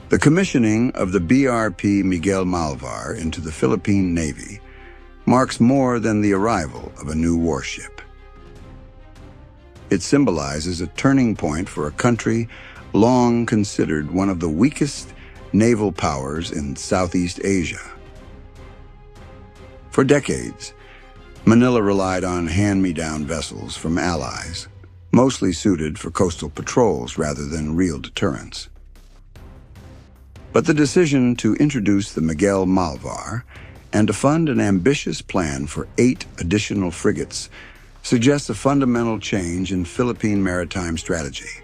The commissioning of the BRP Miguel Malvar into the Philippine Navy marks more than the arrival of a new warship. It symbolizes a turning point for a country long considered one of the weakest naval powers in Southeast Asia. For decades, Manila relied on hand-me-down vessels from allies, mostly suited for coastal patrols rather than real deterrence. But the decision to introduce the Miguel Malvar and to fund an ambitious plan for 8 additional frigates suggests a fundamental change in Philippine maritime strategy.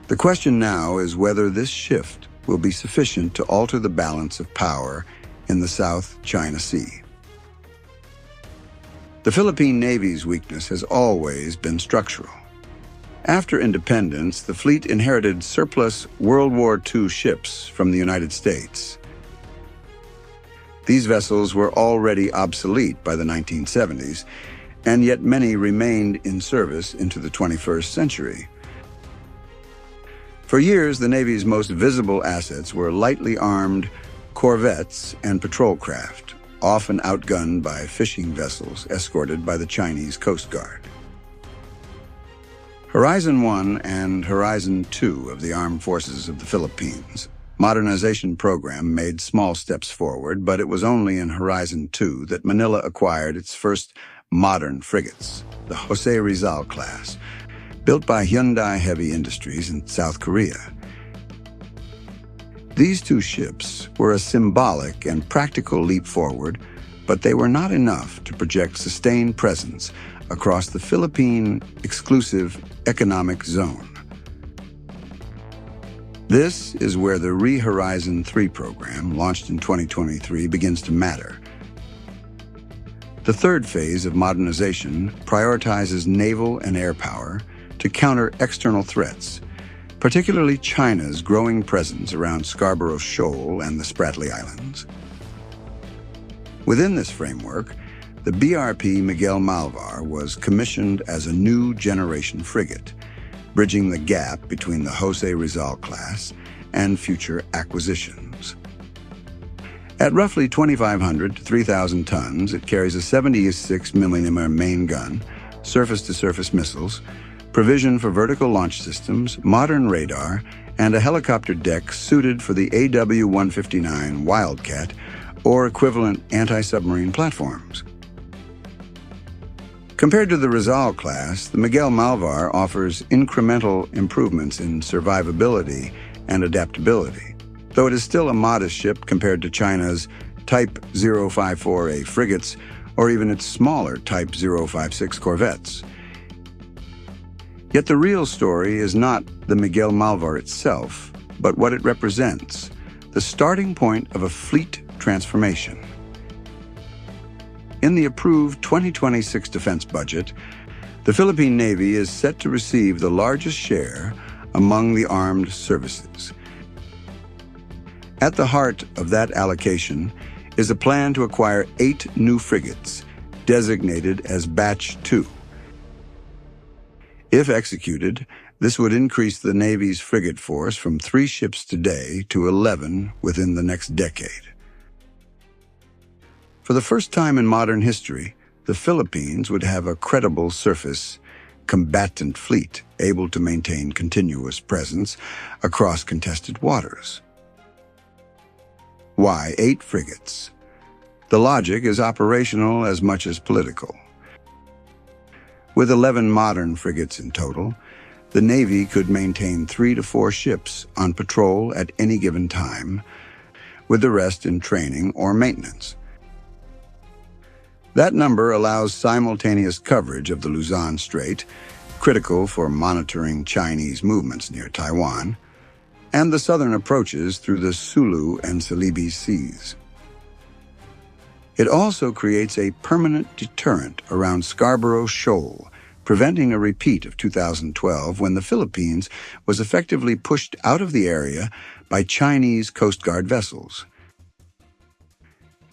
The question now is whether this shift will be sufficient to alter the balance of power in the South China Sea. The Philippine Navy's weakness has always been structural. After independence, the fleet inherited surplus World War II ships from the United States. These vessels were already obsolete by the 1970s, and yet many remained in service into the 21st century. For years, the Navy's most visible assets were lightly armed corvettes and patrol craft, often outgunned by fishing vessels escorted by the Chinese Coast Guard. Horizon 1 and Horizon 2 of the Armed Forces of the Philippines modernization program made small steps forward, but it was only in Horizon 2 that Manila acquired its first modern frigates, the Jose Rizal-class, built by Hyundai Heavy Industries in South Korea. These 2 ships were a symbolic and practical leap forward, but they were not enough to project sustained presence across the Philippine exclusive economic zone. This is where the Horizon 3 program, launched in 2023, begins to matter. The third phase of modernization prioritizes naval and air power to counter external threats, particularly China's growing presence around Scarborough Shoal and the Spratly Islands. Within this framework, the BRP Miguel Malvar was commissioned as a new generation frigate, bridging the gap between the Jose Rizal-class and future acquisitions. At roughly 2,500 to 3,000 tons, it carries a 76mm main gun, surface-to-surface missiles, provision for vertical launch systems, modern radar, and a helicopter deck suited for the AW-159 Wildcat or equivalent anti-submarine platforms. Compared to the Rizal-class, the Miguel Malvar offers incremental improvements in survivability and adaptability, though it is still a modest ship compared to China's Type 054A frigates or even its smaller Type 056 corvettes. Yet the real story is not the Miguel Malvar itself, but what it represents, the starting point of a fleet transformation. In the approved 2026 defense budget, the Philippine Navy is set to receive the largest share among the armed services. At the heart of that allocation is a plan to acquire 8 new frigates, designated as Batch 2. If executed, this would increase the Navy's frigate force from 3 ships today to 11 within the next decade. For the first time in modern history, the Philippines would have a credible surface combatant fleet able to maintain continuous presence across contested waters. Why 8 frigates? The logic is operational as much as political. With 11 modern frigates in total, the Navy could maintain 3 to 4 ships on patrol at any given time, with the rest in training or maintenance. That number allows simultaneous coverage of the Luzon Strait, critical for monitoring Chinese movements near Taiwan, and the southern approaches through the Sulu and Celebes Seas. It also creates a permanent deterrent around Scarborough Shoal, preventing a repeat of 2012 when the Philippines was effectively pushed out of the area by Chinese Coast Guard vessels.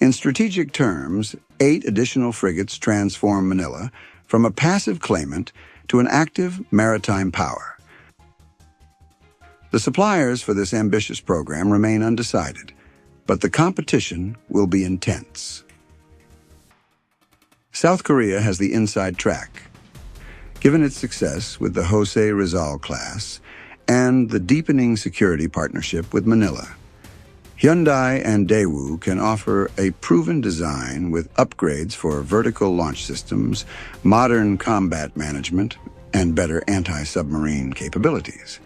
In strategic terms, 8 additional frigates transform Manila from a passive claimant to an active maritime power. The suppliers for this ambitious program remain undecided, but the competition will be intense. South Korea has the inside track. Given its success with the Rizal-class and the deepening security partnership with Manila, Hyundai and Daewoo can offer a proven design with upgrades for vertical launch systems, modern combat management, and better anti-submarine capabilities.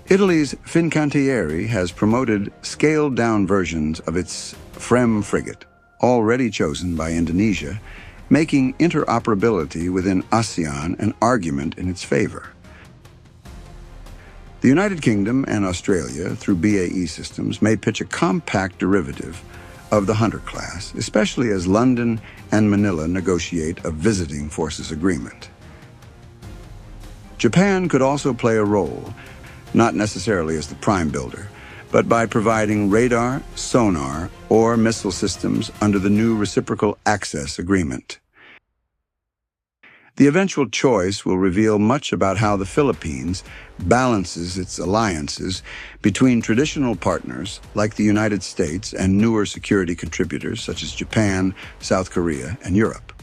Italy's Fincantieri has promoted scaled-down versions of its FREMM frigate, already chosen by Indonesia, making interoperability within ASEAN an argument in its favor. The United Kingdom and Australia, through BAE Systems, may pitch a compact derivative of the Hunter class, especially as London and Manila negotiate a visiting forces agreement. Japan could also play a role, not necessarily as the prime builder, but by providing radar, sonar, or missile systems under the new Reciprocal Access Agreement. The eventual choice will reveal much about how the Philippines balances its alliances between traditional partners like the United States and newer security contributors such as Japan, South Korea, and Europe.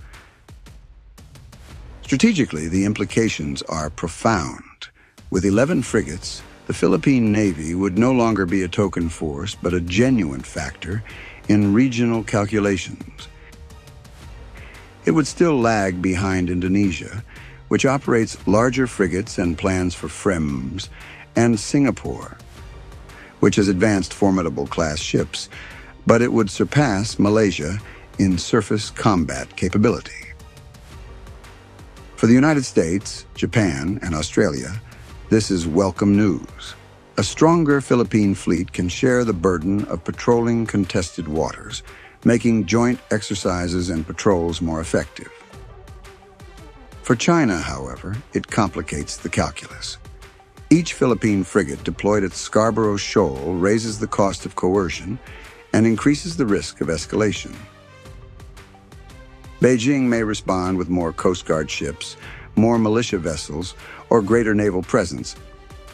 Strategically, the implications are profound. With 11 frigates, the Philippine Navy would no longer be a token force, but a genuine factor in regional calculations. It would still lag behind Indonesia, which operates larger frigates and plans for FREMMs, and Singapore, which has advanced formidable class ships, but it would surpass Malaysia in surface combat capability. For the United States, Japan, and Australia, this is welcome news. A stronger Philippine fleet can share the burden of patrolling contested waters, making joint exercises and patrols more effective. For China, however, it complicates the calculus. Each Philippine frigate deployed at Scarborough Shoal raises the cost of coercion and increases the risk of escalation. Beijing may respond with more Coast Guard ships, more militia vessels, or greater naval presence,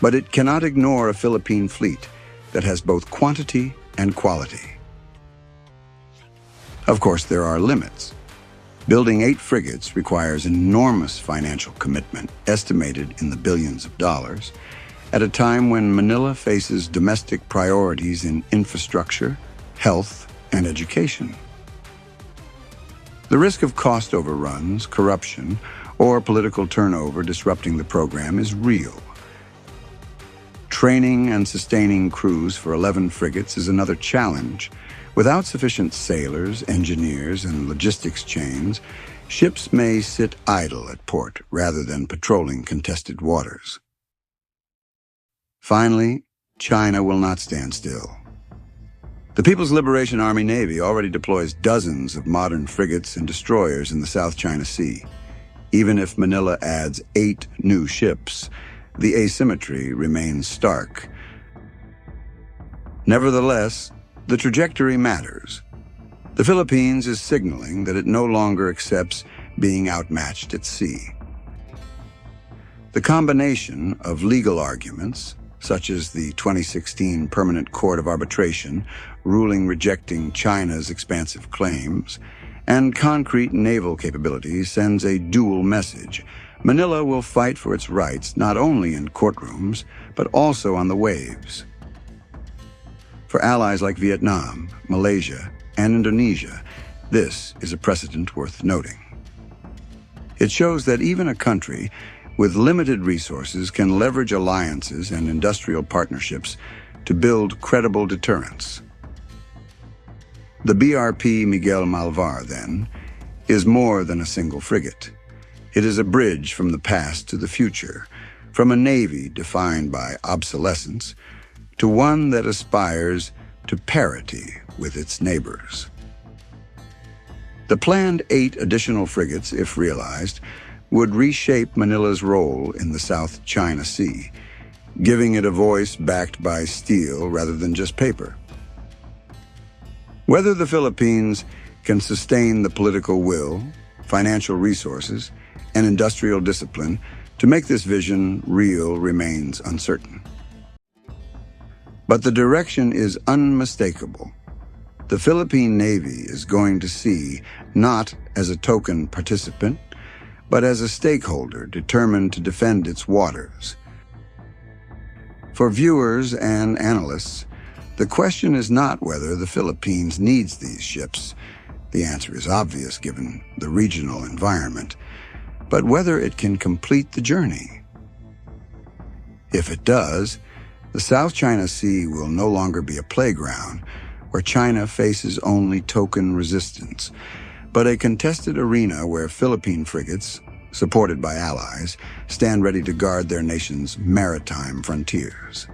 but it cannot ignore a Philippine fleet that has both quantity and quality. Of course, there are limits. Building 8 frigates requires enormous financial commitment, estimated in the billions of dollars, at a time when Manila faces domestic priorities in infrastructure, health, and education. The risk of cost overruns, corruption, or political turnover disrupting the program is real. Training and sustaining crews for 11 frigates is another challenge. Without sufficient sailors, engineers, and logistics chains, ships may sit idle at port rather than patrolling contested waters. Finally, China will not stand still. The People's Liberation Army Navy already deploys dozens of modern frigates and destroyers in the South China Sea. Even if Manila adds 8 new ships, the asymmetry remains stark. Nevertheless, the trajectory matters. The Philippines is signaling that it no longer accepts being outmatched at sea. The combination of legal arguments, such as the 2016 Permanent Court of Arbitration ruling rejecting China's expansive claims, and concrete naval capabilities sends a dual message. Manila will fight for its rights not only in courtrooms, but also on the waves. For allies like Vietnam, Malaysia, and Indonesia, this is a precedent worth noting. It shows that even a country with limited resources can leverage alliances and industrial partnerships to build credible deterrence. The BRP Miguel Malvar, then, is more than a single frigate. It is a bridge from the past to the future, from a navy defined by obsolescence to one that aspires to parity with its neighbors. The planned 8 additional frigates, if realized, would reshape Manila's role in the South China Sea, giving it a voice backed by steel rather than just paper. Whether the Philippines can sustain the political will, financial resources, and industrial discipline To make this vision real remains uncertain. But the direction is unmistakable. The Philippine Navy is going to sea not as a token participant, but as a stakeholder determined to defend its waters. For viewers and analysts, the question is not whether the Philippines needs these ships. The answer is obvious given the regional environment, but whether it can complete the journey. If it does, the South China Sea will no longer be a playground where China faces only token resistance, but a contested arena where Philippine frigates, supported by allies, stand ready to guard their nation's maritime frontiers.